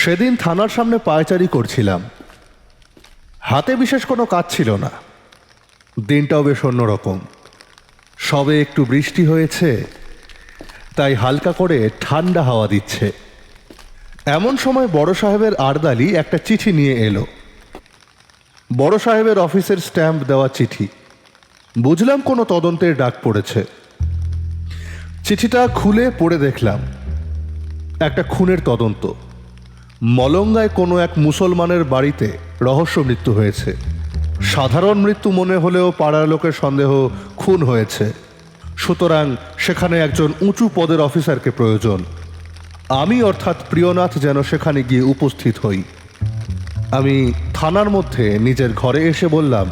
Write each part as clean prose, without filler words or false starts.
সেদিন থানার সামনে পায়চারি করছিলাম। হাতে বিশেষ কোনো কাজ ছিল না। দিনটাও বেশ অন্যরকম। সবে একটু বৃষ্টি হয়েছে, তাই হালকা করে ঠান্ডা হাওয়া দিচ্ছে। এমন সময় বড় সাহেবের আরদালি একটা চিঠি নিয়ে এলো। বড় সাহেবের অফিসের স্ট্যাম্প দেওয়া চিঠি। বুঝলাম কোনো তদন্তের ডাক পড়েছে। চিঠিটা খুলে পড়ে দেখলাম একটা খুনের তদন্ত। মলঙ্গায় কোনো এক মুসলমানের বাড়িতে রহস্য মৃত্যু হয়েছে। সাধারণ মৃত্যু মনে হলেও পাড়ার লোকের সন্দেহ খুন হয়েছে। সুতরাং সেখানে একজন উঁচু পদের অফিসারকে প্রয়োজন। আমি অর্থাৎ প্রিয়নাথ যেন সেখানে গিয়ে উপস্থিত হই। আমি থানার মধ্যে নিজের ঘরে এসে বললাম,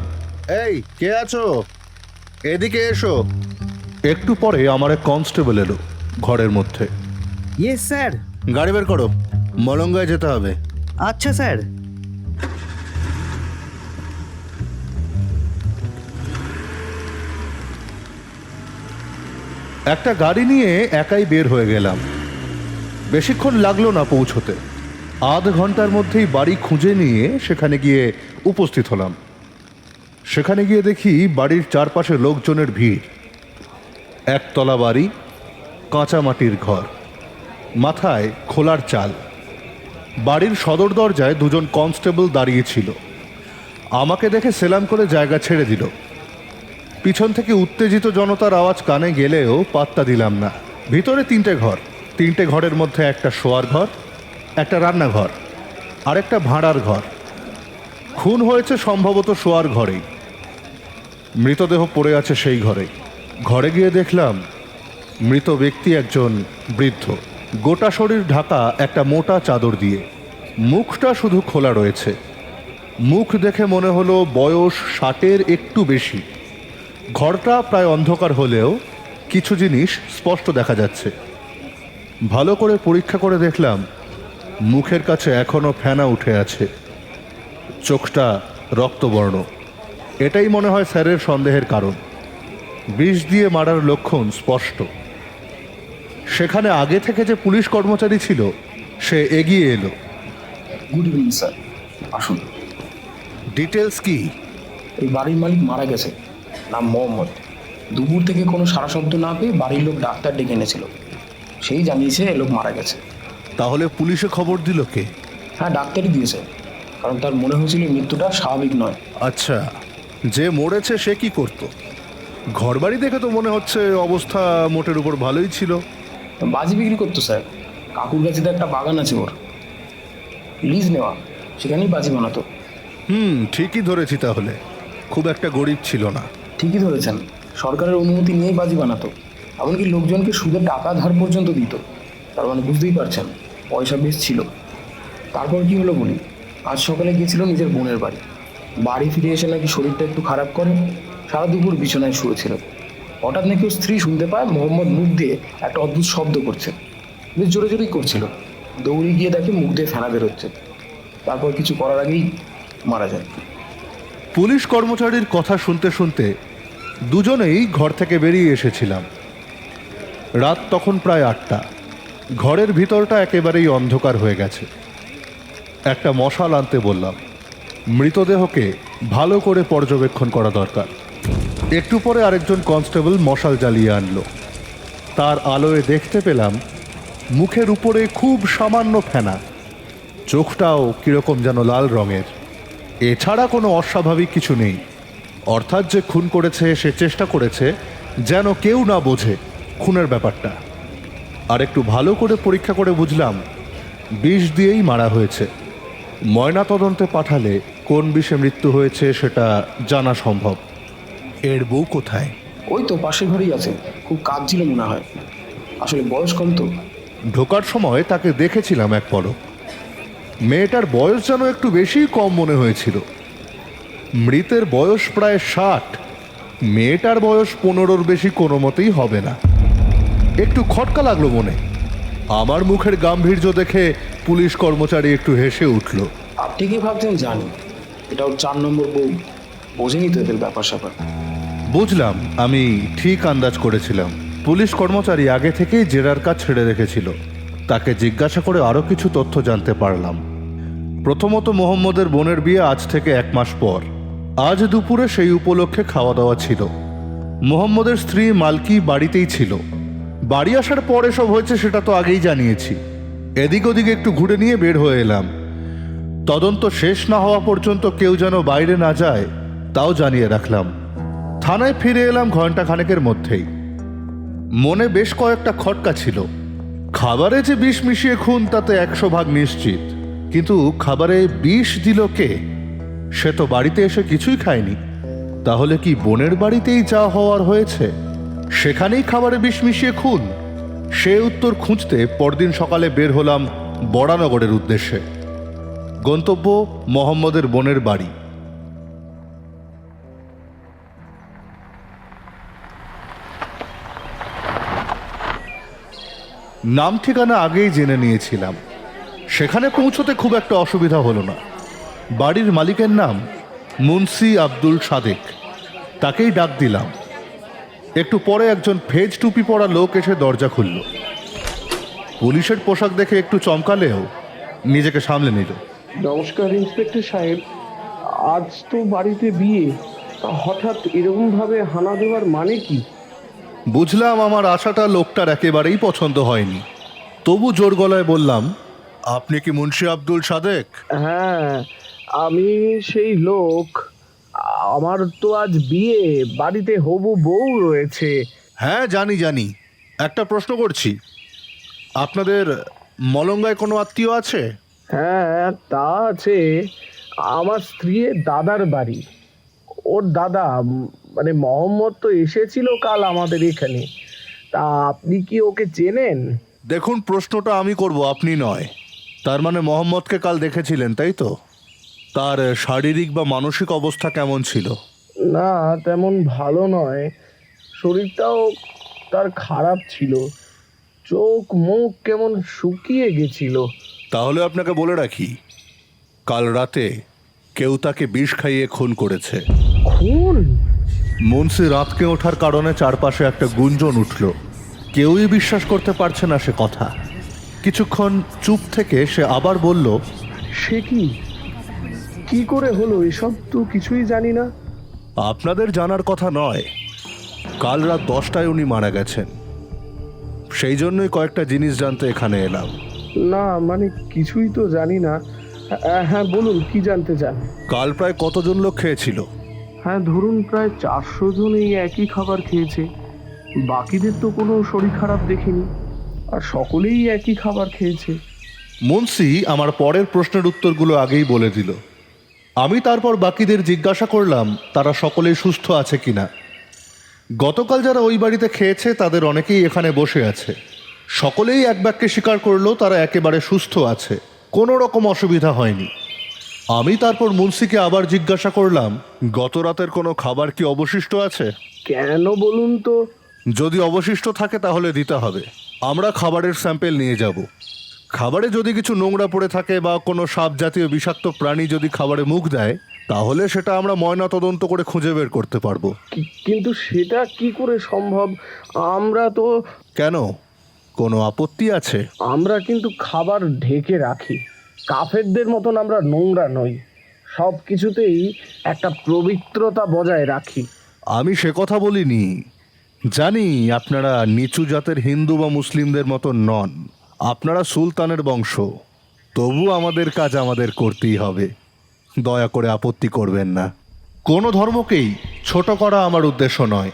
এই কে আছো, এদিকে এসো। একটু পরে আমার এক কনস্টেবল এলো ঘরের মধ্যে। Yes sir. গাড়ি বের করো, মলঙ্গায় যেতে হবে। আচ্ছা স্যার। একটা গাড়ি নিয়ে একাই বের হয়ে গেলাম। বেশিক্ষণ লাগলো না পৌঁছতে। আধ ঘন্টার মধ্যেই বাড়ি খুঁজে নিয়ে সেখানে গিয়ে উপস্থিত হলাম। সেখানে গিয়ে দেখি বাড়ির চারপাশে লোকজনের ভিড়। একতলা বাড়ি, কাঁচা মাটির ঘর, মাথায় খোলার চাল। বাড়ির সদর দরজায় দুজন কনস্টেবল দাঁড়িয়েছিল। আমাকে দেখে সেলাম করে জায়গা ছেড়ে দিল। পিছন থেকে উত্তেজিত জনতার আওয়াজ কানে গেলেও পাত্তা দিলাম না। ভিতরে তিনটে ঘরের মধ্যে একটা শোয়ার ঘর, একটা রান্নাঘর আর একটা ভাঁড়ার ঘর। খুন হয়েছে সম্ভবত শোয়ার ঘরেই। মৃতদেহ পড়ে আছে সেই ঘরে। ঘরে গিয়ে দেখলাম মৃত ব্যক্তি একজন বৃদ্ধ, গোটা শরীর ঢাকা একটা মোটা চাদর দিয়ে। মুখটা শুধু খোলা রয়েছে। মুখ দেখে মনে হলো বয়স 60-এর একটু বেশি। ঘরটা প্রায় অন্ধকার হলেও কিছু জিনিস স্পষ্ট দেখা যাচ্ছে। ভালো করে পরীক্ষা করে দেখলাম মুখের কাছে এখনো ফেনা উঠে আছে। চোখটা রক্তবর্ণ। এটাই মনে হয় স্যারের সন্দেহের কারণ। বিষ দিয়ে মারার লক্ষণ স্পষ্ট। সেখানে আগে থেকে যে পুলিশ কর্মচারী ছিল সে এগিয়ে এলো। গুড ইভিনিং স্যার, আসুন। ডিটেলস কি? এই বাড়ির মালিক মারা গেছে, নাম মোহাম্মদ। দুপুর থেকে কোনো সারা শব্দ না পেয়ে বাড়ির লোক ডাক্তার ডেকে এনেছিল। সেই জানিয়েছে এ লোক মারা গেছে। তাহলে পুলিশে খবর দিল কে? হ্যাঁ, ডাক্তারই দিয়েছে, কারণ তার মনে হয়েছিল মৃত্যুটা স্বাভাবিক নয়। আচ্ছা, যে মরেছে সে কি করতো? ঘরবাড়ি দেখে তো মনে হচ্ছে অবস্থা মোটের উপর ভালোই ছিল। বাজি বিক্রি করতো স্যার। কাকুর কাছে তো একটা বাগান আছে ওর, লিজ নেওয়া, সেখানেই বাজি বানাতো। ঠিকই ধরেছি। তাহলে খুব একটা গরিব ছিল না। ঠিকই ধরেছেন, সরকারের অনুমতি নিয়েই বাজি বানাতো। এমনকি লোকজনকে সুদের টাকা ধার পর্যন্ত দিত। তার মানে বুঝতেই পারছেন পয়সা বেশ ছিল। তারপর কি হলো বলি, আজ সকালে গিয়েছিল নিজের বোনের বাড়ি। বাড়ি ফিরে এসে নাকি শরীরটা একটু খারাপ করে সারা দুপুর বিছানায় শুয়েছিল। হঠাৎ নাকি ওর স্ত্রী শুনতে পায় মোহাম্মদ মুখ দিয়ে একটা অদ্ভুত শব্দ করছে। বেশ জোরে জোরেই করছিল। দৌড়ে গিয়ে দেখে মুখ দিয়ে ফেনা বেরোচ্ছে। তারপর কিছু করার আগেই মারা যায়। পুলিশ কর্মচারীর কথা শুনতে শুনতে দুজনেই ঘর থেকে বেরিয়ে এসেছিলাম। রাত তখন প্রায় 8টা। ঘরের ভিতরটা একেবারেই অন্ধকার হয়ে গেছে। একটা মশাল আনতে বললাম। মৃতদেহকে ভালো করে পর্যবেক্ষণ করা দরকার। একটু পরে আরেকজন কনস্টেবল মশাল জ্বালিয়ে আনলো। তার আলোয় দেখতে পেলাম মুখের উপরে খুব সামান্য ফেনা। চোখটাও কিরকম যেন লাল রঙের। এছাড়া কোনো অস্বাভাবিক কিছু নেই। অর্থাৎ যে খুন করেছে সে চেষ্টা করেছে যেন কেউ না বোঝে খুনের ব্যাপারটা। আর একটু ভালো করে পরীক্ষা করে বুঝলাম বিষ দিয়েই মারা হয়েছে। ময়না তদন্তে পাঠালে কোন বিষে মৃত্যু হয়েছে সেটা জানা সম্ভব। এর বউ কোথায়? ওই তো পাশের ঘরেই আছে, খুব কাজ ছিল মনে হয়। আসলে বয়স কম তো। ঢোকার সময় তাকে দেখেছিলাম এক পলক। মেয়েটার বয়স যেন একটু বেশি কম মনে হয়েছিল। মৃতের বয়স প্রায় 60। মেয়েটার বয়স 15-র বেশি কোনো মতেই হবে না। একটু খটকা লাগলো মনে। আমার মুখের গাম্ভীর্য দেখে পুলিশ কর্মচারী একটু হেসে উঠল। আপনি কি ভাবছেন জানি, এটা ওর 4 নম্বর বউ। বোঝেনি তো এদের ব্যাপার স্যাপার। বুঝলাম, আমি ঠিক আন্দাজ করেছিলাম। পুলিশ কর্মচারী আগে থেকেই জেরার কাজ ছেড়ে রেখেছিল। তাকে জিজ্ঞাসা করে আরও কিছু তথ্য জানতে পারলাম। প্রথমত, মোহাম্মদের বোনের বিয়ে আজ থেকে 1 মাস পর। আজ দুপুরে সেই উপলক্ষে খাওয়া দাওয়া ছিল। মোহাম্মদের স্ত্রী মালকি বাড়িতেই ছিল। বাড়ি আসার পর এসব হয়েছে সেটা তো আগেই জানিয়েছি। এদিক ওদিক একটু ঘুরে নিয়ে বের হয়ে এলাম। তদন্ত শেষ না হওয়া পর্যন্ত কেউ যেন বাইরে না যায় তাও জানিয়ে রাখলাম। থানায় ফিরে এলাম ঘন্টাখানেকের মধ্যেই। মনে বেশ কয়েকটা খটকা ছিল। খাবারে যে বিষ মিশিয়ে খুন তাতে 100% নিশ্চিত, কিন্তু খাবারে বিষ দিল কে? সে তো বাড়িতে এসে কিছুই খায়নি। তাহলে কি বোনের বাড়িতেই যা হওয়ার হয়েছে সেখানেই খাবারে বিষ মিশিয়ে খুন? সে উত্তর খুঁজতে পরদিন সকালে বের হলাম বরানগরের উদ্দেশ্যে। গন্তব্য মোহাম্মদের বোনের বাড়ি। নাম ঠিকানা আগেই জেনে নিয়েছিলাম। সেখানে পৌঁছতে খুব একটা অসুবিধা হলো না। বাড়ির মালিকের নাম মুন্সি আব্দুল সাদেক। তাকেই ডাক দিলাম। একটু পরে একজন ফেজ টুপি পরা লোক এসে দরজা খুলল। পুলিশের পোশাক দেখে একটু চমকালেও নিজেকে সামলে নিল। নমস্কার ইন্সপেক্টর সাহেব, আজ তো বাড়িতে বিয়ে, তা হঠাৎ এরকম ভাবে হানা দেওয়ার মানে কি? বুঝলাম আমার আশাটা লোকটার একেবারেই পছন্দ হয়নি। তবু জোর গলায় বললাম, আপনি কি মুন্সি আব্দুল সাদেক? হ্যাঁ, আমি সেই লোক। আমার তো আজ বিয়ে, বাড়িতে হবু বউ রয়েছে। হ্যাঁ, জানি জানি। একটা প্রশ্ন করছি, আপনাদের মলঙ্গায় কোনো আত্মীয় আছে? হ্যাঁ, তা আছে। আমার স্ত্রীর দাদার বাড়ি। ওর দাদা মানে মোহাম্মদ তো এসেছিল কাল আমাদের এখানে। তা আপনি কি ওকে চেনেন? দেখুন, প্রশ্নটা আমি করব, আপনি নয়। তার মানে মোহাম্মদকে কাল দেখেছিলেন, তাই তো? তার শারীরিক বা মানসিক অবস্থা কেমন ছিল? না, তেমন ভালো নয়। শরীরটাও তার খারাপ ছিল। চোখ মুখ কেমন শুকিয়ে গেছিল। তাহলে আপনাকে বলে রাখি, কাল রাতে কেউ তাকে বিষ খাইয়ে খুন করেছে। খুন? মুন্সি রাতকে ওঠার কারণে চারপাশে একটা গুঞ্জন উঠল। কেউই বিশ্বাস করতে পারছে না সে কথা। কিছুক্ষণ চুপ থেকে সে আবার বলল, সে কি, কি করে হলো এসব? তো কিছুই জানি না। আপনাদের জানার কথা নয়। কাল রাত 10টায় উনি মারা গেছেন। সেই জন্যই কয়েকটা জিনিস জানতে এখানে এলাম। না, মানে কিছুই তো জানি না। হ্যাঁ, বলুন কি জানতে চান? কাল প্রায় কতজন লোক খেয়েছিল? হ্যাঁ, ধরুন প্রায় 400 জন এই একই খাবার খেয়েছে। বাকিদের তো কোনো শরীর খারাপ দেখিনি, আর সকলেই একই খাবার খেয়েছে। মুন্সি আমার পরের প্রশ্নের উত্তরগুলো আগেই বলে দিল। আমি তারপর বাকিদের জিজ্ঞাসা করলাম তারা সকলেই সুস্থ আছে কিনা। গতকাল যারা ওই বাড়িতে খেয়েছে তাদের অনেকেই এখানে বসে আছে। সকলেই এক বাক্যে স্বীকার করলো তারা একেবারে সুস্থ আছে, কোনো রকম অসুবিধা হয়নি। আমি তারপর মুন্সিকে আবার জিজ্ঞাসা করলাম, গত রাতের কোনো খাবার কি অবশিষ্ট আছে? কেন বলুন তো? যদি অবশিষ্ট থাকে তাহলে দিতে হবে। আমরা খাবারের স্যাম্পেল নিয়ে যাব। খাবারে যদি কিছু নোংরা পড়ে থাকে বা কোনো সাপ জাতীয় বিষাক্ত প্রাণী যদি খাবারে মুখ দেয়, তাহলে সেটা আমরা ময়না তদন্ত করে খুঁজে বের করতে পারবো। কিন্তু সেটা কি করে সম্ভব? আমরা তো... কেন, কোনো আপত্তি আছে? আমরা কিন্তু খাবার ঢেকে রাখি। কাফেরদের মতন আমরা নোংরা নই। সব কিছুতেই একটা পবিত্রতা বজায় রাখি। আমি সে কথা বলিনি। জানি আপনারা নিচু জাতের হিন্দু বা মুসলিমদের মতন নন। আপনারা সুলতানের বংশ। তবু আমাদের কাজ আমাদের করতেই হবে। দয়া করে আপত্তি করবেন না। কোনো ধর্মকেই ছোট করা আমার উদ্দেশ্য নয়।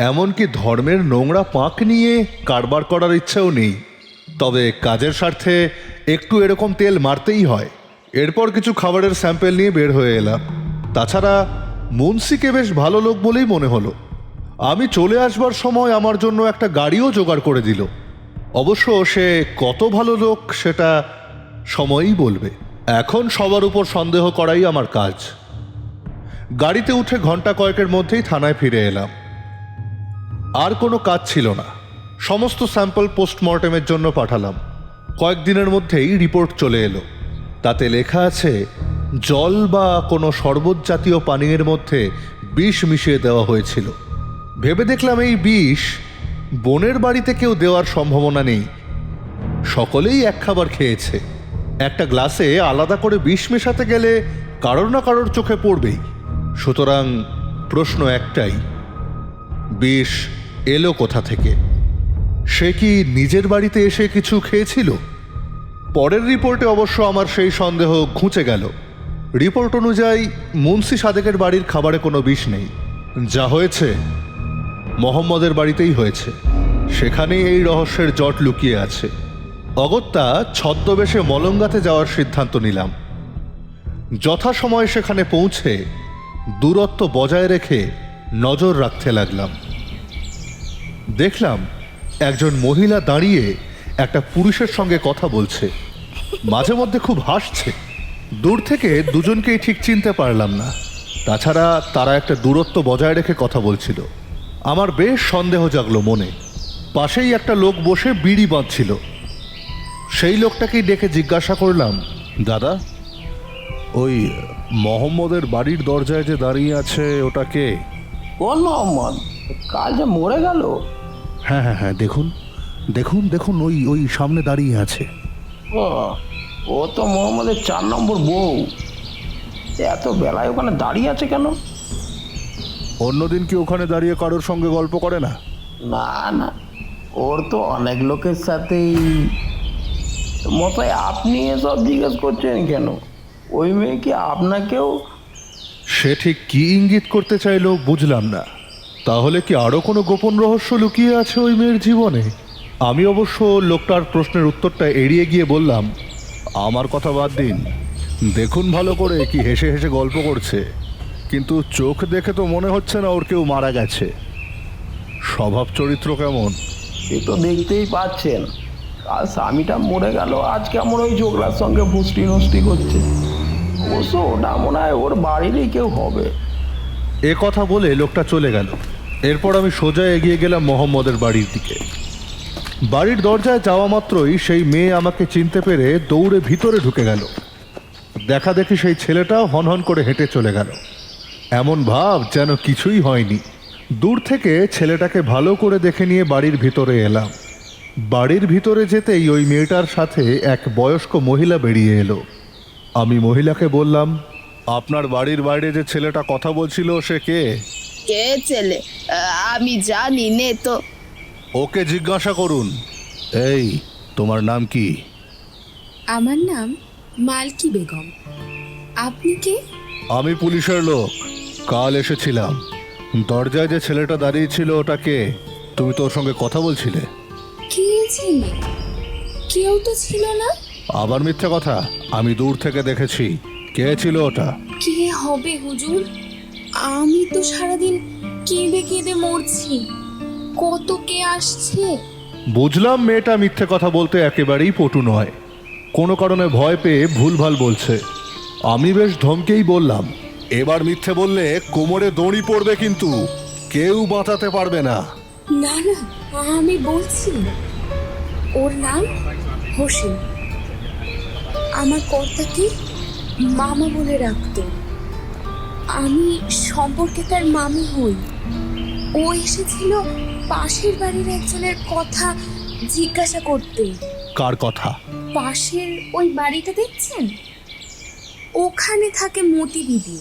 এমনকি ধর্মের নোংরা পাক নিয়ে কারবার করার ইচ্ছেও নেই। তবে কাজের স্বার্থে একটু এরকম তেল মারতেই হয়। এরপর কিছু খাবারের স্যাম্পেল নিয়ে বের হয়ে এলাম। তাছাড়া মুন্সিকে বেশ ভালো লোক বলেই মনে হলো। আমি চলে আসবার সময় আমার জন্য একটা গাড়িও জোগাড় করে দিল। অবশ্য সে কত ভালো লোক সেটা সময়ই বলবে। এখন সবার উপর সন্দেহ করাই আমার কাজ। গাড়িতে উঠে ঘন্টা কয়েকের মধ্যেই থানায় ফিরে এলাম। আর কোনো কাজ ছিল না। সমস্ত স্যাম্পল পোস্টমর্টেমের জন্য পাঠালাম। কয়েকদিনের মধ্যেই রিপোর্ট চলে এলো। তাতে লেখা আছে জল বা কোনো শরবত জাতীয় পানীয়ের মধ্যে বিষ মিশিয়ে দেওয়া হয়েছিল। ভেবে দেখলাম এই বিষ বোনের বাড়িতে কেউ দেওয়ার সম্ভাবনা নেই। সকলেই এক খাবার খেয়েছে। একটা গ্লাসে আলাদা করে বিষ মেশাতে গেলে কারোর না কারোর চোখে পড়বেই। সুতরাং প্রশ্ন একটাই, বিষ এলো কোথা থেকে? সে কি নিজের বাড়িতে এসে কিছু খেয়েছিল? পরের রিপোর্টে অবশ্য আমার সেই সন্দেহ ঘুচে গেল। রিপোর্ট অনুযায়ী মুন্সি সাদেকের বাড়ির খাবারে কোনো বিষ নেই। যা হয়েছে মোহাম্মদের বাড়িতেই হয়েছে। সেখানেই এই রহস্যের জট লুকিয়ে আছে। অগত্যা ছদ্মবেশে মলঙ্গাতে যাওয়ার সিদ্ধান্ত নিলাম। যথাসময়ে সেখানে পৌঁছে দূরত্ব বজায় রেখে নজর রাখতে লাগলাম। দেখলাম একজন মহিলা দাঁড়িয়ে একটা পুরুষের সঙ্গে কথা বলছে, মাঝে মধ্যে খুব হাসছে। দূর থেকে দুজনকেই ঠিক চিনতে পারলাম না। তাছাড়া তারা একটা দূরত্ব বজায় রেখে কথা বলছিল। আমার বেশ সন্দেহ জাগলো মনে। পাশেই একটা লোক বসে বিড়ি বাঁধছিল। সেই লোকটাকেই ডেকে জিজ্ঞাসা করলাম, দাদা, ওই মোহাম্মদের বাড়ির দরজায় যে দাঁড়িয়ে আছে ওটা কে? কোন মোহাম্মদ? কাল যে মরে গেল। হ্যাঁ হ্যাঁ হ্যাঁ, দেখুন দেখুন দেখুন, ওই ওই সামনে দাঁড়িয়ে আছে। ও ও তো মোহাম্মদের 4 নম্বর বউ। এত বেলায় ওখানে দাঁড়িয়ে আছে কেন? অন্যদিন কি ওখানে দাঁড়িয়ে কারোর সঙ্গে গল্প করে না? না না, ওর তো অনেক লোকের সাথেই। মশাই, আপনি এসব জিজ্ঞেস করছেন কেন? ওই মেয়ে কি আপনাকেও? সে ঠিক কি ইঙ্গিত করতে চাইলো বুঝলাম না। তাহলে কি আরো কোনো গোপন রহস্য লুকিয়ে আছে ওই মেয়ের জীবনে? আমি অবশ্য লোকটার প্রশ্নের উত্তরটা এড়িয়ে গিয়ে বললাম, আমার কথা বাদ দিন, দেখুন ভালো করে, কি হেসে হেসে গল্প করছে। কিন্তু চোখ দেখে তো মনে হচ্ছে না ওর কেউ মারা গেছে। স্বভাব চরিত্র কেমন? সে তো দেখতেই পাচ্ছেন। কাল স্বামীটা মরে গেল, আজ কেমন ওই ঝোকরার সঙ্গে ফুষ্টি নষ্টি করছে। অবশ্য ওটা মনে হয় ওর বাড়িরই কেউ হবে। এ কথা বলে লোকটা চলে গেল। এরপর আমি সোজা এগিয়ে গেলাম মোহাম্মদের বাড়ির দিকে। বাড়ির দরজায় যাওয়া মাত্রই সেই মেয়ে আমাকে চিনতে পেরে দৌড়ে ভিতরে ঢুকে গেল। দেখা দেখি সেই ছেলেটাও হনহন করে হেঁটে চলে গেল। এমন ভাব যেন কিছুই হয়নি। দূর থেকে ছেলেটাকে ভালো করে দেখে নিয়ে বাড়ির ভিতরে এলাম। বাড়ির ভিতরে যেতেই ওই মেয়েটার সাথে এক বয়স্ক মহিলা বেরিয়ে এলো। আমি মহিলাকে বললাম, আপনার বাড়ির বাইরে যে ছেলেটা কথা বলছিল সে কে? কে ছেলে? আমি জানি নে তো। ওকে জিজ্ঞাসা করুন। এই, তোমার নাম কি? আমার নাম মালকি বেগম। আপনি কে? আমি পুলিশের লোক, কাল এসেছিলাম। দরজায় যে ছেলেটা দাঁড়িয়ে ছিল ওটা কে? তুমি তোর সঙ্গে কথা বলছিলে? কে ছেলে? কেউ তো ছিল না। আবার মিথ্যে কথা, আমি দূর থেকে দেখেছি। কে ছিল ওটা? কে হবে হুজুর? আমি তো সারাদিন কেঁদে কেঁদে মরছি। কত কে আসছে। বুঝলাম মেয়েটা মিথ্যে কথা বলতে একেবারেই পটু নয়, কোনো কারণে ভয় পেয়ে ভুলভাল বলছে। আমি বেশ ধমকেই বললাম, এবার মিথ্যে বললে কোমরে দড়ি পড়বে, কিন্তু কেউ বাঁচাতে পারবে না। না না, আমি বলছি। ওর নাম হোসেন। আমার কর্তাকে মামা বলে রাখতো। আমি সম্পর্কে তার মামি হই। ও এসেছিল পাশের বাড়ির একজনের কথা জিজ্ঞাসা করতে। কার কথা? পাশের ওই বাড়িটা দেখছেন, ওখানে থাকে মতি বিবি।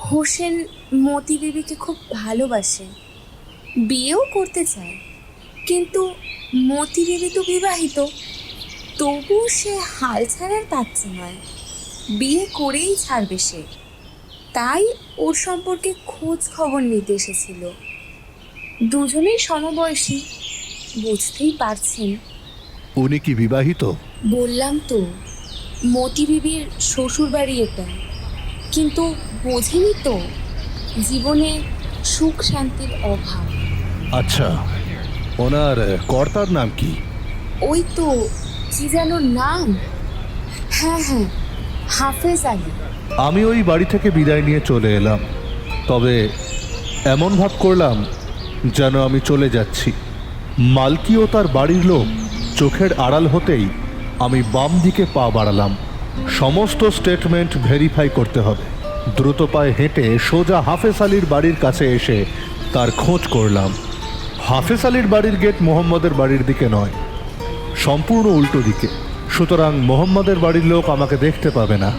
হোসেন মতি বিবিকে খুব ভালোবাসে, বিয়েও করতে চায়। কিন্তু মতি বিবি তো বিবাহিত, তবু সে হাল ছাড়ার পাচ্ছে নয়। বিয়ে করেই ছাড়বে সে। তাই ওর সম্পর্কে খোঁজ খবর নিতে এসেছিল। দুজনেই সমবয়সী, বুঝতেই পারছেন। উনি কি বিবাহিত? বললাম তো, মতি বিবির শ্বশুর বাড়ি এটা। কিন্তু বোঝেনি তো, জীবনে সুখ শান্তির অভাব। আচ্ছা, ওনার কর্তার নাম কি? ওই তো কি যেন নাম। হ্যাঁ হ্যাঁ, হাফেজ আলী। আমি ওই বাড়ি থেকে বিদায় নিয়ে চলে এলাম। তবে এমন ভাব করলাম যেন আমি চলে যাচ্ছি। মালকি ও তার বাড়ির লোক চোখের আড়াল হতেই আমি বাম দিকে পা বাড়ালাম। সমস্ত স্টেটমেন্ট ভেরিফাই করতে হবে। দ্রুত পায়ে হেঁটে সোজা হাফেজ আলীর বাড়ির কাছে এসে তার খোঁজ করলাম। হাফেজ আলীর বাড়ির গেট মোহাম্মদের বাড়ির দিকে নয়, সম্পূর্ণ উল্টো দিকে। সুতরাং মোহাম্মদের বাড়ির লোক আমাকে দেখতে পাবে না।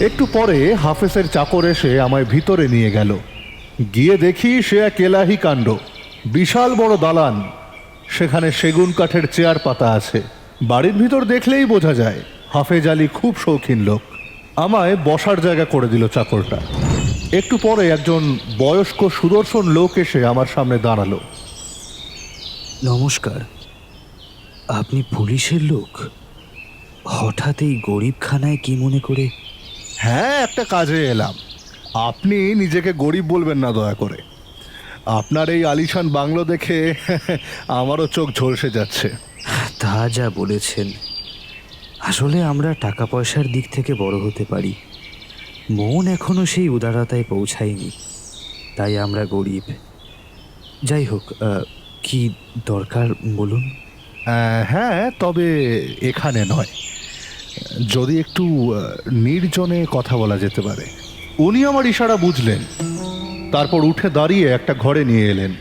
একটু পরে হাফেজের চাকর এসে আমায় ভিতরে নিয়ে গেল। গিয়ে দেখি সে এক এলাহি কাণ্ড। বিশাল বড় দালান, সেখানে সেগুন কাঠের চেয়ার পাতা আছে। বাড়ির ভিতর দেখলেই বোঝা যায় হাফেজ আলী খুব শৌখিন লোক। আমায় বসার জায়গা করে দিল চাকরটা। একটু পরে একজন বয়স্ক সুদর্শন লোক এসে আমার সামনে দাঁড়ালো। নমস্কার, আপনি পুলিশের লোক? হঠাৎ এই গরিবখানায় কি মনে করে? হ্যাঁ, একটা কাজে এলাম। আপনি নিজেকে গরিব বলবেন না দয়া করে। আপনার এই আলিশান বাংলো দেখে আমারও চোখ ঝলসে যাচ্ছে। তা যা বলেছেন। আসলে আমরা টাকা পয়সার দিক থেকে বড় হতে পারি, মন এখনো সেই উদারতায় পৌঁছায়নি, তাই আমরা গরিব। যাই হোক, কি দরকার বলুন। হ্যাঁ, তবে এখানে নয়, যদি একটু নির্জনে কথা বলা যেতে পারে। উনি আমার ইশারা বুঝলেন, তারপর উঠে দাঁড়িয়ে একটা ঘরে নিয়ে এলেন।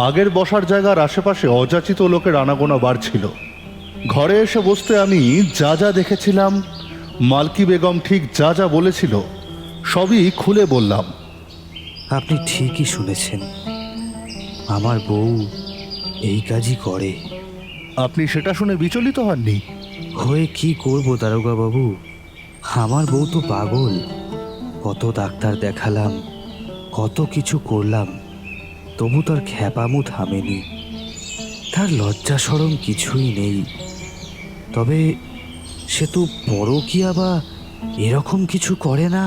আগের বসার জায়গার আশেপাশে অযাচিত লোকের আনাগোনা বাড়ছিল। ঘরে এসে বসতে আমি যা যা দেখেছিলাম, মালকি বেগম ঠিক যা যা বলেছিল সবই খুলে বললাম। আপনি ঠিকই শুনেছেন, আমার বউ এই কাজই করে। আপনি সেটা শুনে বিচলিত হননি? হয়ে কি করব দারোগা বাবু, আমার বউ তো পাগল। কত ডাক্তার দেখালাম, কত কিছু করলাম, তবু তার খ্যাপামু থামেনি। তার লজ্জা সরম কিছুই নেই। তবে সে তো পরকীয়া বা এরকম কিছু করে না।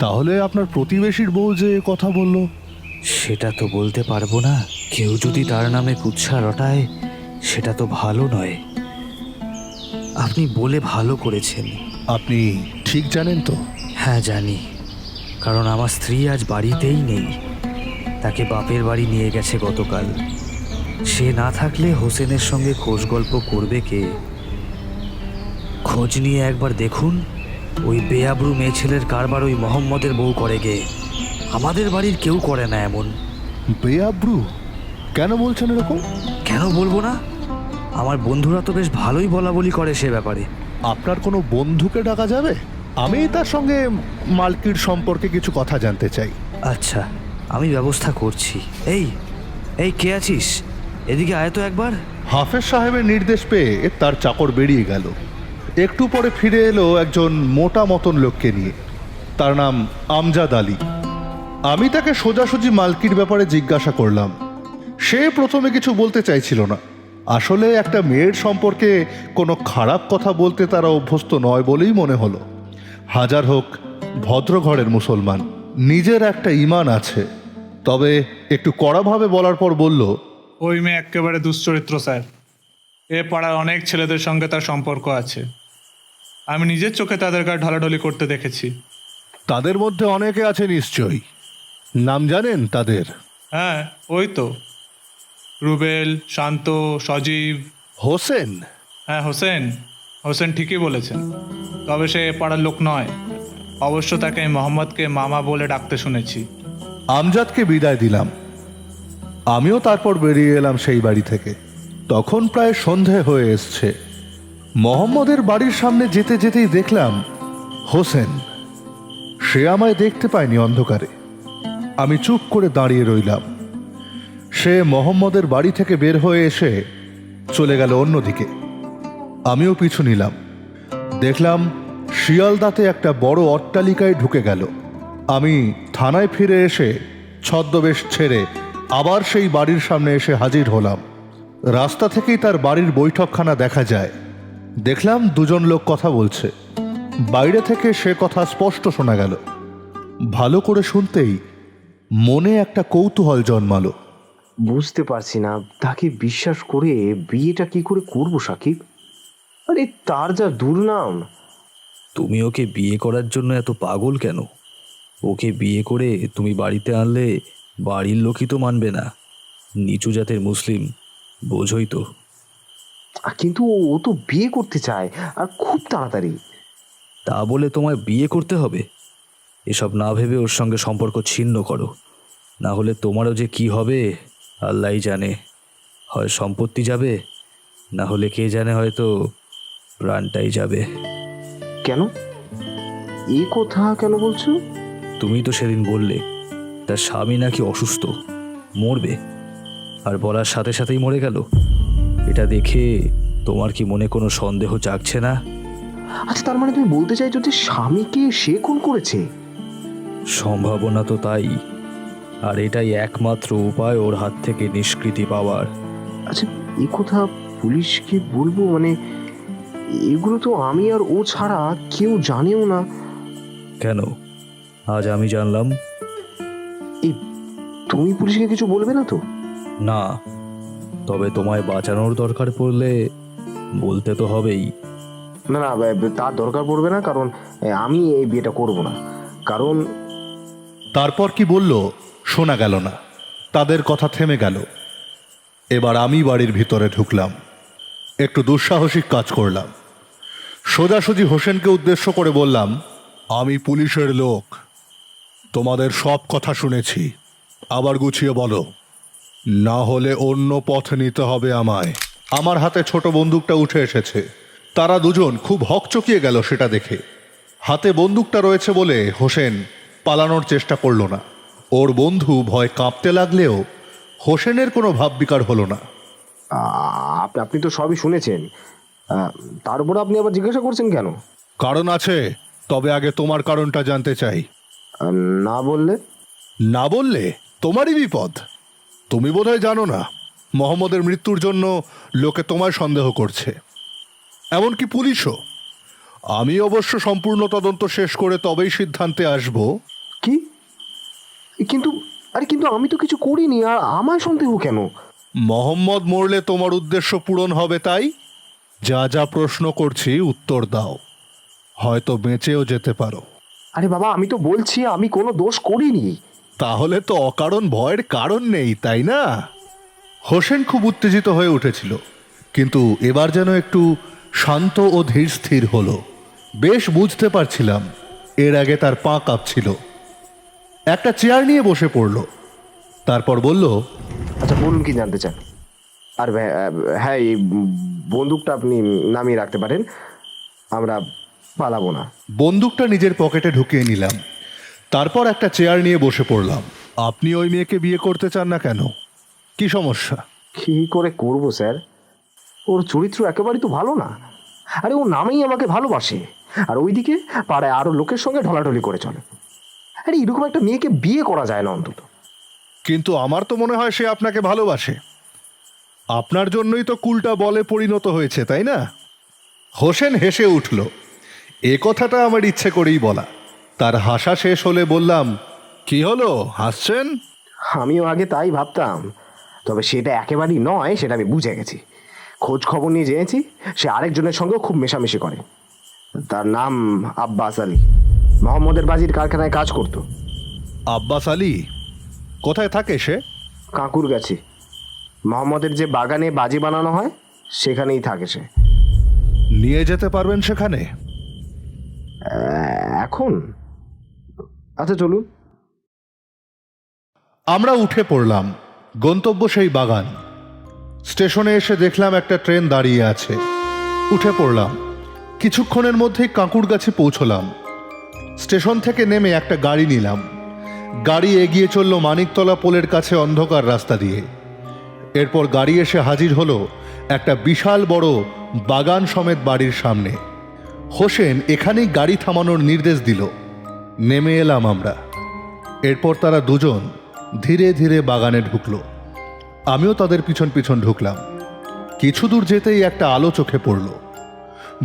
তাহলে আপনার প্রতিবেশীর বউ যে কথা বলল? সেটা তো বলতে পারবো না। কেউ যদি তার নামে কুৎসা রটায়, সেটা তো ভালো নয়। আপনি বলে ভালো করেছেন। আপনি ঠিক জানেন তো? হ্যাঁ জানি, কারণ আমার স্ত্রী আজ বাড়িতেই নেই। তাকে বাপের বাড়ি নিয়ে গেছে গতকাল। সে না থাকলে হোসেনের সঙ্গে খোঁজ গল্প করবে কে? খোঁজ নিয়ে একবার দেখুন, ওই বেআব্রু মেয়ে ছেলের কারবার ওই মোহাম্মদের বউ করে গে। আমাদের বাড়ির কেউ করে না এমন। বেআব্রু? কেন বলছেন এরকম? কেন বলবো না? আমার বন্ধুরা তো বেশ ভালোই বলা বলি করে সে ব্যাপারে। আপনার কোনো বন্ধুকে ডাকা যাবে? আমি তার সঙ্গে মালকির সম্পর্কে কিছু কথা জানতে চাই। আচ্ছা, আমি ব্যবস্থা করছি। এই এই কে আছিস? এদিকে আয় তো একবার। হাফেজ সাহেবের নির্দেশ পেয়ে তার চাকর বেরিয়ে গেল। একটু পরে ফিরে এলো একজন মোটা মতন লোককে নিয়ে। তার নাম আমজাদ আলী। আমি তাকে সোজাসুজি মালকির ব্যাপারে জিজ্ঞাসা করলাম। সে প্রথমে কিছু বলতে চাইছিল না। আসলে একটা মেয়ের সম্পর্কে কোনো খারাপ কথা বলতে তারা অভ্যস্ত নয় বলেই মনে হলো। হাজার হোক ভদ্র ঘরের মুসলমান, নিজের একটা ঈমান আছে। তবে একটু কড়াভাবে বলার পর বলল, ওই মেয়ে একেবারে দুশ্চরিত্র স্যার। এ পাড়ার অনেক ছেলেদের সঙ্গে তার সম্পর্ক আছে। আমি নিজের চোখে তাদের গায়ে ঢলাঢলি করতে দেখেছি। তাদের মধ্যে অনেকে আছে নিশ্চয়ই। নাম জানেন তাদের? হ্যাঁ, ওই তো রুবেল, শান্ত, সজীব। হোসেন? হ্যাঁ, হোসেন। হোসেন ঠিকই বলেছেন। তবে সে এ পাড়ার লোক নয়। অবশ্য তাকে মোহাম্মদকে মামা বলে ডাকতে শুনেছি। আমজাদকে বিদায় দিলাম। আমিও তারপর বেরিয়ে এলাম সেই বাড়ি থেকে। তখন প্রায় সন্ধে হয়ে এসছে। মোহাম্মদের বাড়ির সামনে যেতে যেতেই দেখলাম হোসেন। সে আমায় দেখতে পায়নি অন্ধকারে। আমি চুপ করে দাঁড়িয়ে রইলাম। সে মোহাম্মদের বাড়ি থেকে বের হয়ে এসে চলে গেল অন্যদিকে। আমিও পিছু নিলাম। দেখলাম শিয়ালদাতে একটা বড় অট্টালিকায় ঢুকে গেল। আমি থানায় ফিরে এসে ছদ্মবেশ ছেড়ে আবার সেই বাড়ির সামনে এসে হাজির হলাম। রাস্তা থেকেই তার বাড়ির বৈঠকখানা দেখা যায়। দেখলাম দুজন লোক কথা বলছে। বাইরে থেকে সে কথা স্পষ্ট শোনা গেল। ভালো করে শুনতেই মনে একটা কৌতূহল জন্মালো। বুঝতে পারছি না তাকে বিশ্বাস করে বিয়েটা কি করে করব সাকিব। আরে তার যা দুর্নাম। তুমি ওকে বিয়ে করার জন্য এত পাগল কেন? ওকে বিয়ে করে তুমি বাড়িতে আনলে বাড়ির লোকই তো মানবে না। নিচু জাতের মুসলিম, বোঝই তো। কিন্তু ও তো বিয়ে করতে চায়, আর খুব তাড়াতাড়ি। তা বলে তোমায় বিয়ে করতে হবে? এসব না ভেবে ওর সঙ্গে সম্পর্ক ছিন্ন করো, না হলে তোমারও যে কি হবে আল্লাহই জানে। হয় সম্পত্তি যাবে, না হলে কে জানে হয়তো প্রাণটাই যাবে। কেন? এই কথা কেন বলছো? তুমি তো সেদিন বললে তার স্বামী নাকি অসুস্থ, মরবে, আর বলার সাথে সাথেই মরে গেল। এটা দেখে তোমার কি মনে কোনো সন্দেহ জাগছে না? আচ্ছা, তার মানে তুমি বলতে চাইছো যে স্বামীকে সে খুন করেছে? সম্ভাবনা তো তাই, আর এটাই একমাত্র উপায় ওর হাত থেকে নিষ্কৃতি পাওয়ার। আচ্ছা, এই কথা পুলিশকে বলবো? মানে এগুলো তো আমি আর ও ছাড়া কেউ জানেও না। কেন, আজ আমি জানলাম। এই, তুমি পুলিশকে কিছু বলবে না তো? না, তবে তোমায় বাঁচানোর দরকার পড়লে বলতে তো হবেই। না না, তার দরকার পড়বে না, কারণ আমি এই বিয়েটা করব না। কারণ তারপর কি বলল শোনা গেল না, তাদের কথা থেমে গেল। এবার আমি বাড়ির ভিতরে ঢুকলাম, একটু দুঃসাহসিক কাজ করলাম। সোজাসুজি হোসেনকে উদ্দেশ্য করে বললাম, আমি পুলিশের লোক, তোমাদের সব কথা শুনেছি, আবার গুছিয়ে বলো, না হলে অন্য পথ নিতে হবে আমায়। আমার হাতে ছোট বন্দুকটা উঠে এসেছে। তারা দুজন খুব হকচকিয়ে গেল সেটা দেখে। হাতে বন্দুকটা রয়েছে বলে হোসেন পালানোর চেষ্টা করল না। ওর বন্ধু ভয় কাঁপতে লাগলেও হোসেনের কোনো ভাববিকার হলো না। আপনি তো সবই শুনেছেন, তার উপর আপনি আবার জিজ্ঞাসা করছেন কেন? কারণ আছে, তবে আগে তোমার কারণটা জানতে চাই। না বললে? না বললে তোমারই বিপদ। তুমি বোধহয় জানো না, মোহাম্মদের মৃত্যুর জন্য লোকে তোমায় সন্দেহ করছে, এমনকি পুলিশও। আমি অবশ্য সম্পূর্ণ তদন্ত শেষ করে তবেই সিদ্ধান্তে আসব। কি? কিন্তু কিন্তু আমি তো কিছু করিনি, আর আমায় সন্দেহ কেন? মোহাম্মদ মরলে তোমার উদ্দেশ্য পূরণ হবে, তাই যা যা প্রশ্ন করছি উত্তর দাও, হয়তো বেঁচেও যেতে পারো। আরে বাবা, আমি তো বলছি আমি কোনো দোষ করিনি। তাহলে তো অকারণ ভয়ের কারণ নেই, তাই না? হোসেন খুব উত্তেজিত হয়ে উঠেছিল, কিন্তু এবার যেন একটু শান্ত ও ধীর স্থির হলো। বেশ বুঝতে পারছিলাম এর আগে তার পা কাঁপছিল। একটা চেয়ার নিয়ে বসে পড়ল, তারপর বলল, আচ্ছা, বলুন কি জানতে চান? আর হ্যাঁ, এই বন্দুকটা আপনি নামিয়ে রাখতে পারেন, আমরা পালাবো না। বন্দুকটা নিজের পকেটে ঢুকিয়ে নিলাম, তারপর একটা চেয়ার নিয়ে বসে পড়লাম। আপনি ওই মেয়েকে বিয়ে করতে চান না কেন? কি সমস্যা? কি করে করব স্যার? ওর চরিত্র একেবারেই তো ভালো না। আরে ও নামেই আমাকে ভালোবাসে, আর ওইদিকে পাড়ায় আরো লোকের সঙ্গে ঢলাঢলি করে চলে। আরে এরকম একটা মেয়েকে বিয়ে করা যায় না অন্তত। কিন্তু আমার তো মনে হয় সে আপনাকে ভালোবাসে। আপনার জন্যই তো কুলটা বলে পরিণত হয়েছে, তাই না? হোসেন হেসে উঠল। এ কথাটা আমার ইচ্ছে করেই বলা। তার হাসা শেষ হলে বললাম, কি হলো, হাসছেন? আমিও আগে তাই ভাবতাম, তবে সেটা একেবারেই নয়, সেটা আমি বুঝে গেছি। খোঁজ খবর নিয়ে জেনেছি সে আরেকজনের সঙ্গেও খুব মেশামেশি করে। তার নাম আব্বাস আলী, মোহাম্মদের বাজির কারখানায় কাজ করত। আব্বাস আলী? কোথায় থাকে সে? কাঁকুর গাছি, মোহাম্মদের যে বাগানে বাজি বানানো হয় সেখানেই থাকে সে। নিয়ে যেতে পারবেন সেখানে? এখন? আচ্ছা, চলুন। আমরা উঠে পড়লাম। গন্তব্য সেই বাগান। স্টেশনে এসে দেখলাম একটা ট্রেন দাঁড়িয়ে আছে। উঠে পড়লাম। কিছুক্ষণের মধ্যেই কাঁকুরগাছি পৌঁছলাম। স্টেশন থেকে নেমে একটা গাড়ি নিলাম। গাড়ি এগিয়ে চলল মানিকতলা পোলের কাছে অন্ধকার রাস্তা দিয়ে। এরপর গাড়ি এসে হাজির হলো একটা বিশাল বড় বাগান সমেত বাড়ির সামনে। হোসেন এখানেই গাড়ি থামানোর নির্দেশ দিল। নেমে এলাম আমরা। এরপর তারা দুজন ধীরে ধীরে বাগানে ঢুকলো। আমিও তাদের পিছন পিছন ঢুকলাম। কিছু দূর যেতেই একটা আলো চোখে পড়ল।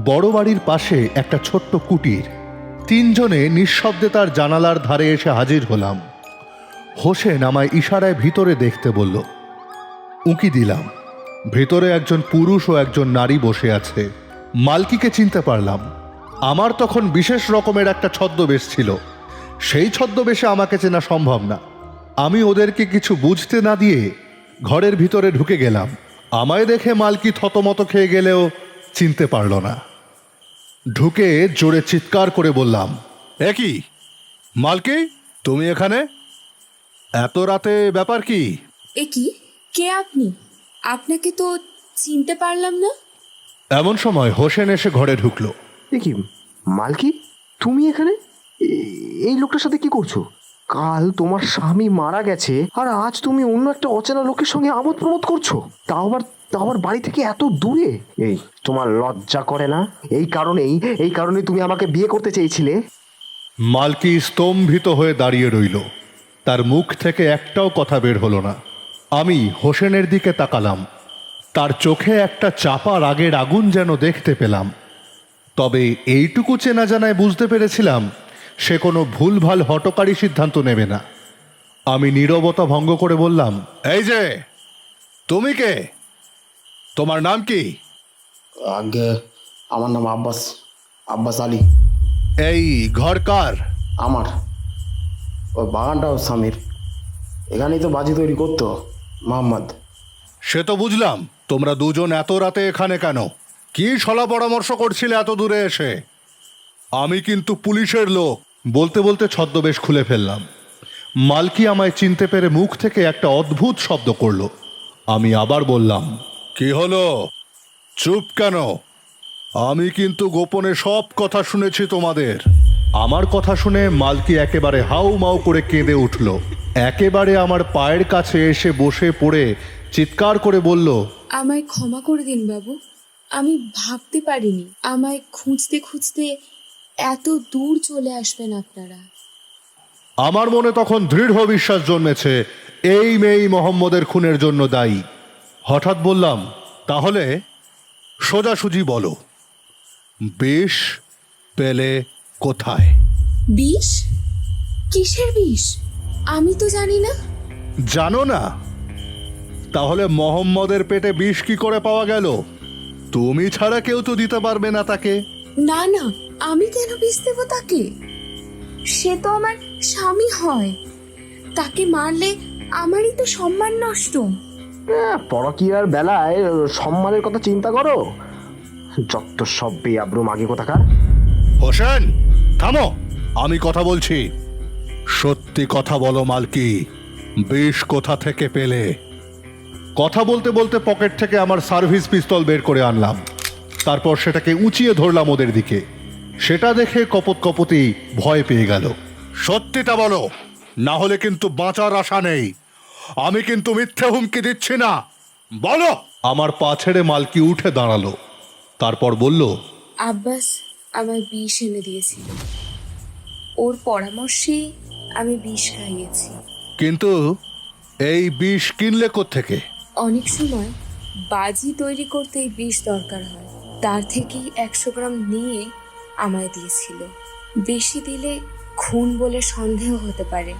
বড় বাড়ির পাশে একটা ছোট্ট কুটির। তিনজনে নিঃশব্দে তার জানালার ধারে এসে হাজির হলাম। হোসেন আমায় ইশারায় ভিতরে দেখতে বলল। উঁকি দিলাম। ভিতরে একজন পুরুষ ও একজন নারী বসে আছে। মালকিকে চিনতে পারলাম। আমার তখন বিশেষ রকমের একটা ছদ্মবেশ ছিল। সেই ছদ্মবেশে আমাকে চেনা সম্ভব না। আমি ওদেরকে কিছু বুঝতে না দিয়ে ঘরের ভিতরে ঢুকে গেলাম। আমায় দেখে মালকি থতমত খেয়ে গেলেও চিনতে পারল না। ঢুকে জোরে চিৎকার করে বললাম, এ কি মালকি, তুমি এখানে এত রাতে? ব্যাপার কি? এ কি, কে আপনি? আপনাকে তো চিনতে পারলাম না। এমন সময় হোসেন এসে ঘরে ঢুকলো। এ কি মালকি, তুমি এখানে এই লোকটার সাথে কি করছো? কাল তোমার স্বামী মারা গেছে আর আজ তুমি অন্য একটা অচেনা লোকের সঙ্গে আমোদ প্রমোদ করছো, তাও আবার বাড়ি থেকে এত দূরে। এই তোমার লজ্জা করে না? এই কারণেই তুমি আমাকে বিয়ে করতে চেয়েছিলে? মালকি স্তম্ভিত হয়ে দাঁড়িয়ে রইল। তার মুখ থেকে একটাও কথা বের হলো না। আমি হোসেনের দিকে তাকালাম। তার চোখে একটা চাপা রাগের আগুন যেন দেখতে পেলাম। তবে এইটুকু চেনা জানায় বুঝতে পেরেছিলাম সে কোনো ভুলভাল হঠকারী সিদ্ধান্ত নেবে না। আমি নীরবতা ভঙ্গ করে বললাম, এই যে তুমি কে? তোমার নাম কি? আগে আমার নাম আব্বাস আলী। এই ঘর কার? আমার ওই বাগানটাও স্বামীর, এখানেই তো বাজি তৈরি করতো মোহাম্মদ। সে তো বুঝলাম, তোমরা দুজন এত রাতে এখানে কেন? কি সলা পরামর্শ করছিলে এত দূরে এসে? আমি কিন্তু পুলিশের লোক। বলতে বলতে ছদ্মবেশ খুলে ফেললাম। মালকি আমায় চিনতে পেরে মুখ থেকে একটা অদ্ভুত শব্দ করলো। আমি আবার বললাম, কি হলো? চুপ কেন? আমি কিন্তু গোপনে সব কথা শুনেছি তোমাদের। আমার কথা শুনে মালকি একেবারে হাউ মাউ করে কেঁদে উঠল। একেবারে আমার পায়ের কাছে এসে বসে পড়ে চিৎকার করে বলল, আমায় ক্ষমা করে দিন বাবু, আমি ভাবতে পারিনি আমায় খুঁজতে খুঁজতে এত দূর চলে আসবেন আপনারা। আমার মনে তখন দৃঢ় বিশ্বাস জন্মেছে এই মেয়ে মোহাম্মদের খুনের জন্য দায়ী। হঠাৎ বললাম, তাহলে সোজাসুজি বলো, বিষ পেলে কোথায়? বিষ? কিসের বিষ? আমি তো জানি না। জানো না? তাহলে মোহাম্মদের পেটে বিষ কি করে পাওয়া গেল? তুমি ছাড়া কেউ তো দিতে পারবে না তাকে। না না, আমি কেন বিষ দেব তাকে? সে তো আমার স্বামী হয়, তাকে মারলে আমারই তো সম্মান নষ্ট। পরকীয়ার বেলায় সম্মানের কথা চিন্তা করো, যত সব বেআব্রু মাগে কোথাকার। হোসেন, থামো, আমি কথা বলছি। সত্যি কথা বলো মালকি, বিষ কোথা থেকে পেলে? কথা বলতে বলতে পকেট থেকে আমার সার্ভিস পিস্তল বের করে আনলাম। তারপর সেটাকে উঁচিয়ে ধরলাম ওদের দিকে। সেটা দেখে কপতি ভয় পেয়ে গেল। সত্যিটা বলো, না হলে কিন্তু বাঁচার আশা নেই। আমি কিন্তু মিথ্যে হুমকি দিচ্ছি না, বলো। আমার পা ছেড়ে মালকি উঠে দাঁড়ালো। তারপর বলল, আব্বাস আমায় বিষ এনে দিয়েছিল, ওর পরামর্শে আমি বিষ খাইয়েছি। কিন্তু এই বিষ কিনলে কোত্থেকে? অনেক সময় বাজি তৈরি করতে এই বিষ দরকার হয়, তার থেকেই 100 গ্রাম নিয়ে আমায় দিয়েছিল। বেশি দিলে খুন বলে সন্দেহ হতে পারে,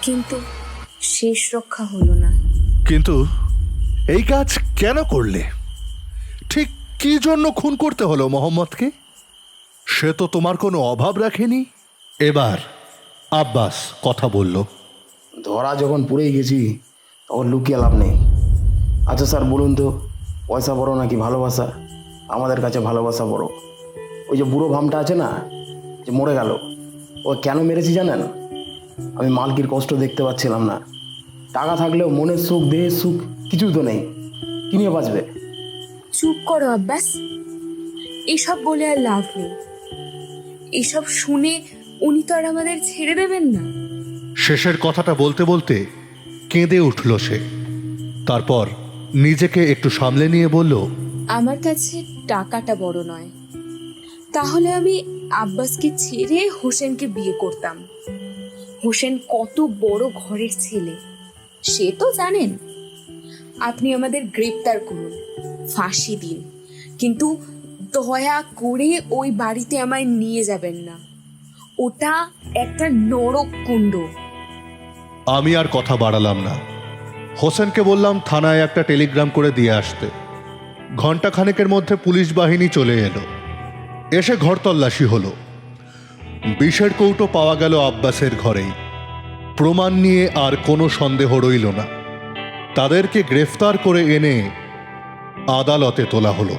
কিন্তু শেষ রক্ষা হলো না। কিন্তু এই কাজ কেন করলে? ঠিক কি জন্য খুন করতে হলো মোহাম্মদকে? সে তো তোমার কোনো অভাব রাখেনি। এবার আব্বাস কথা বলল। ধরা যখন পড়েই গেছি তখন লুকিয়ে লাভ নেই। আচ্ছা স্যার বলুন তো, পয়সা বড় নাকি ভালোবাসা? আমাদের কাছে ভালোবাসা বড়। ওই যে বুড়ো ভামটা আছে না, যে মরে গেল, ও কেন মেরেছি জানেন? আমি মালকির কষ্ট দেখতে পাচ্ছিলাম না। টাকা থাকলেও মনের সুখ, দেহের সুখ কিছু তো নেই, কি নিয়ে বাঁচবে? চুপ করো আব্বাস, এসব বলে আর লাভ নেই। এসব শুনে উনি তো আর আমাদের ছেড়ে দেবেন না। শেষের কথাটা বলতে বলতে কেঁদে উঠল সে। তারপর নিজেকে একটু সামলে নিয়ে বলল, আমার কাছে টাকাটা বড় নয়, তাহলে আমি আব্বাসকে ছেড়ে হোসেনকে বিয়ে করতাম। হোসেন কত বড় ঘরের ছেলে সে তো জানেন। আপনি আমাদের গ্রেপ্তার করুন, ফাঁসি দিন, কিন্তু দয়া করে ওই বাড়িতে আমায় নিয়ে যাবেন না। ওটা একটা নরক কুণ্ড। আমি আর কথা বাড়ালাম না। হোসেনকে বললাম থানায় একটা টেলিগ্রাম করে দিয়ে আসতে। ঘণ্টাখানেকের মধ্যে পুলিশ বাহিনী চলে এলো। এসে ঘর তল্লাশি হলো। বিষের কৌটো পাওয়া গেল আব্বাসের ঘরেই। প্রমাণ নিয়ে আর কোনো সন্দেহ রইল না। তাদেরকে গ্রেফতার করে এনে আদালতে তোলা হলো।